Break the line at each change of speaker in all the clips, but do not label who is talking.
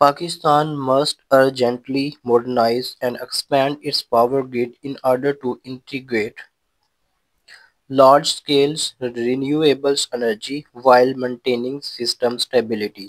Pakistan must urgently modernize and expand its power grid in order to integrate large-scale renewable energy while maintaining system stability।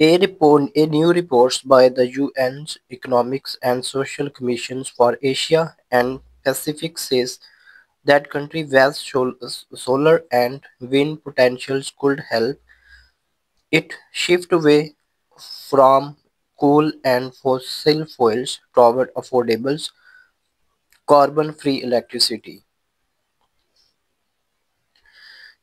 A new reports by the UN's Economics and Social Commissions for Asia and Pacific says that country vast solar and wind potentials could help it shift away from coal and fossil fuels toward affordable carbon free electricity।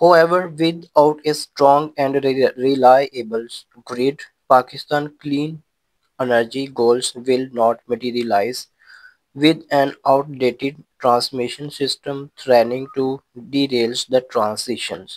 However, without a strong and reliable grid, Pakistan's clean energy goals will not materialize, with an outdated transmission system threatening to derail the transitions।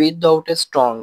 without a strong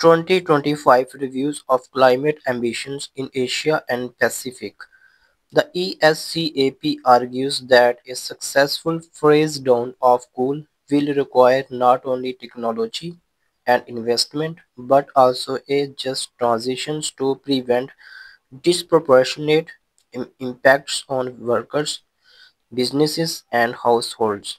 2025 reviews of climate ambitions in Asia and Pacific, the ESCAP argues that a successful phase down of coal will require not only technology and investment but also a just transitions to prevent disproportionate impacts on workers, businesses and households।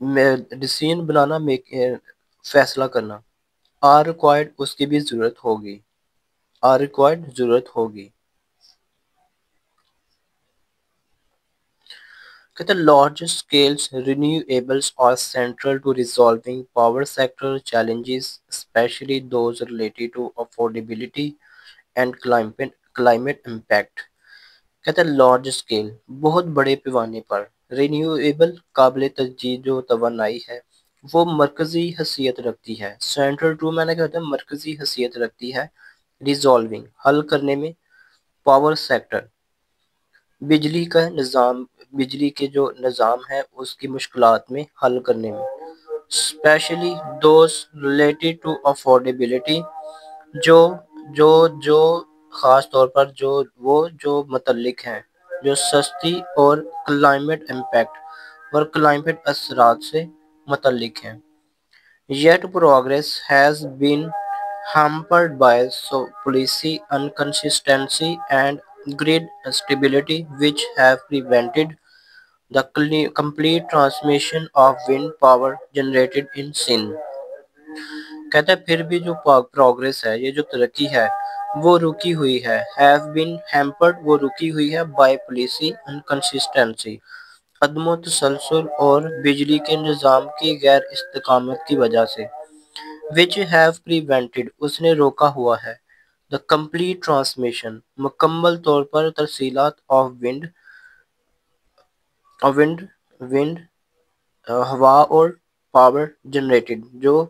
Decision بنانا، فیصلہ کرنا، are required اس کی بھی ضرورت ہوگی، are required ضرورت ہوگی۔ کہتے ہیں large scales renewables are central to resolving power sector challenges, especially those related to affordability and climate impact۔ کہتے ہیں لارج اسکیل، بہت بڑے پیمانے پر، رینیویبل قابل تجدید جو توانائی ہے وہ مرکزی حیثیت رکھتی ہے، سینٹرل ٹو میں نے کہا تھا مرکزی حیثیت رکھتی ہے، ریزالونگ حل کرنے میں، پاور سیکٹر بجلی کا نظام، بجلی کے جو نظام ہے اس کی مشکلات میں حل کرنے میں، especially those related to affordability, جو جو خاص طور پر جو متعلق ہیں، جو سستی اور کلائمیٹ امپیکٹ اور کلائمیٹ اثرات سے متعلق ہیں۔ Yet progress has been hampered by policy inconsistency and grid instability, which have prevented the complete transmission of wind power generated in Sindh۔ کہتا ہے پھر بھی جو پروگریس ہے، یہ جو ترقی ہے وہ رکی ہوئی ہے، have been hampered وہ رکی ہوئی ہے by policy inconsistency عدم و تسلسل اور بجلی کے نظام کی غیر استقامت کی وجہ سے، which have prevented اس نے روکا ہوا ہے the complete transmission مکمل طور پر ترسیلات of wind ہوا اور پاور generated جو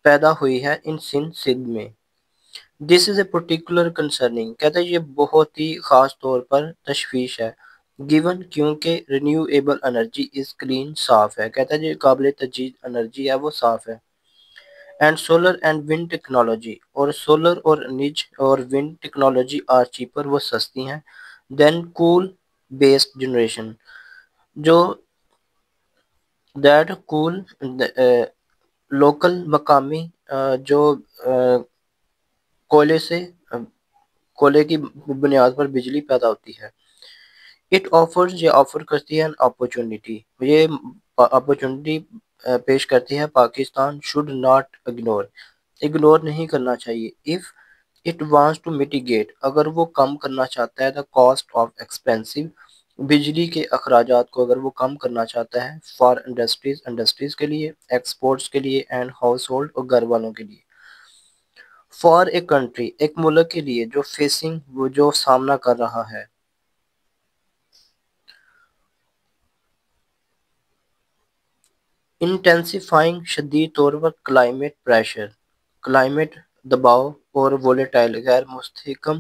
پیدا ہوئی ہے ان سندھ میں۔ This is a particular concerning کہتا ہے یہ بہت ہی خاص طور پر تشویش ہے، given کیونکہ renewable energy is clean صاف ہے، کہتا ہے یہ قابل تجدید انرجی ہے وہ صاف ہے، and solar and wind technology اور سولر اور نج اور ونڈ ٹیکنالوجی are cheaper وہ سستی ہیں than coal based generation جو that coal لوکل مقامی جو کوئلے کی بنیاد پر بجلی پیدا ہوتی ہے۔ اٹ آفرز یہ آفر کرتی ہے ان اپرچونٹی، یہ اپرچونٹی پیش کرتی ہے پاکستان شوڈ ناٹ اگنور نہیں کرنا چاہیے، if it wants to mitigate اگر وہ کم کرنا چاہتا ہے دا کاسٹ آف ایکسپینسو بجلی کے اخراجات کو اگر وہ کم کرنا چاہتا ہے فار انڈسٹریز کے لیے، ایکسپورٹس کے لیے، اینڈ ہاؤس ہولڈ اور گھر والوں کے لیے، فار اے کنٹری ایک ملک کے لیے جو فیسنگ وہ جو سامنا کر رہا ہے انٹینسیفائنگ شدید طور پر کلائمیٹ پریشر، کلائمیٹ دباؤ اور وولیٹائل غیر مستحکم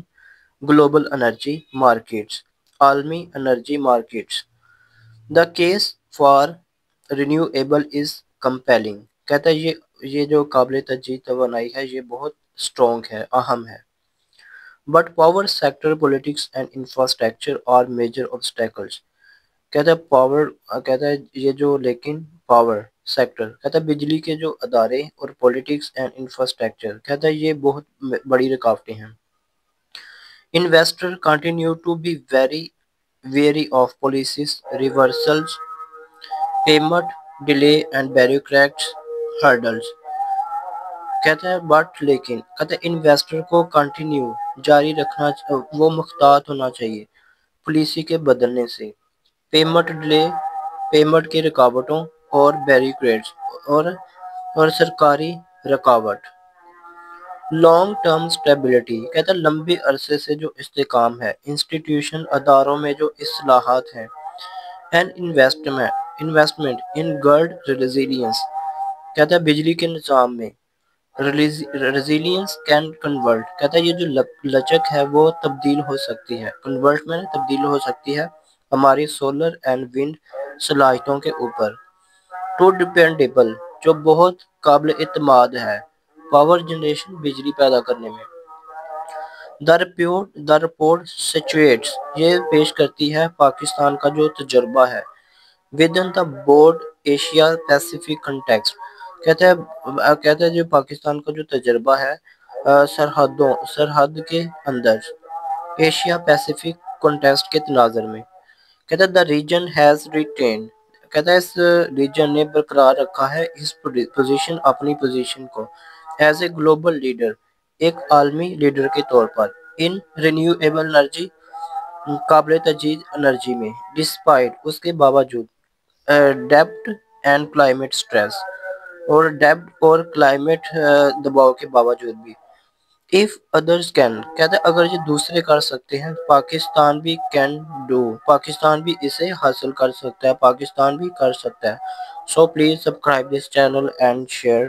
گلوبل انرجی مارکیٹس، عالمی energy markets. The case for renewable is compelling کہتا ہے یہ جو قابل تجدید توانائی ہے یہ بہت اسٹرانگ ہے، اہم ہے، but power sector politics and infrastructure are major obstacles کہتا ہے یہ جو لیکن پاور سیکٹر کہتا ہے بجلی کے جو ادارے اور پولیٹکس اینڈ انفراسٹرکچر کہتا ہے یہ بہت بڑی رکاوٹیں ہیں۔ Investor continue to be very wary of policies reversals payment delay and bureaucrats hurdles کہتا ہے بٹ لیکن کہتا ہے انویسٹر کو کنٹینیو جاری رکھنا وہ محتاط ہونا چاہیے پالیسی کے بدلنے سے، پیمنٹ ڈیلے پیمنٹ کی رکاوٹوں اور بیوروکریٹس اور سرکاری رکاوٹ، لانگ ٹرم سٹیبلٹی کہتا ہے لمبے عرصے سے جو استحکام ہے، انسٹیٹیوشن اداروں میں جو اصلاحات ہیں، and investment in grid resilience کہتا ہے بجلی کے نظام میں ریزیلینس کین کنورٹ کہتا ہے یہ جو لچک ہے وہ تبدیل ہو سکتی ہے، کنورٹ میں تبدیل ہو سکتی ہے ہماری سولر اینڈ ونڈ صلاحیتوں کے اوپر، ٹو ڈیپینڈیبل جو بہت قابل اعتماد ہے پاور جنریشن بجلی پیدا کرنے میں۔ دا رپورٹ سچویٹس یہ پیش کرتی ہے پاکستان کا جو تجربہ ہے within the broader Asia Pacific context کہتا ہے جو پاکستان کا جو تجربہ ہے سرحد کے اندر ایشیا پیسیفک کنٹیکسٹ کے تناظر میں، کہتا ہے دا ریجن ہیز ریٹینڈ کہتا ہے اس ریجن نے برقرار رکھا ہے اس اپنی پوزیشن کو ایز اے گلوبل لیڈر، ایک عالمی لیڈر کے طور پر ان رینیویبل انرجی، قابل تجدید انرجی میں، ڈسپائٹ اس کے باوجود ڈیبٹ اینڈ کلائمیٹ سٹریس، اور ڈیبٹ اور کلائمیٹ دباؤ کے باوجود بھی if others can، کہتے ہیں اگر یہ دوسرے کر سکتے ہیں پاکستان بھی can do، پاکستان بھی اسے حاصل کر سکتا ہے، پاکستان بھی کر سکتا ہے۔ So please subscribe this channel and share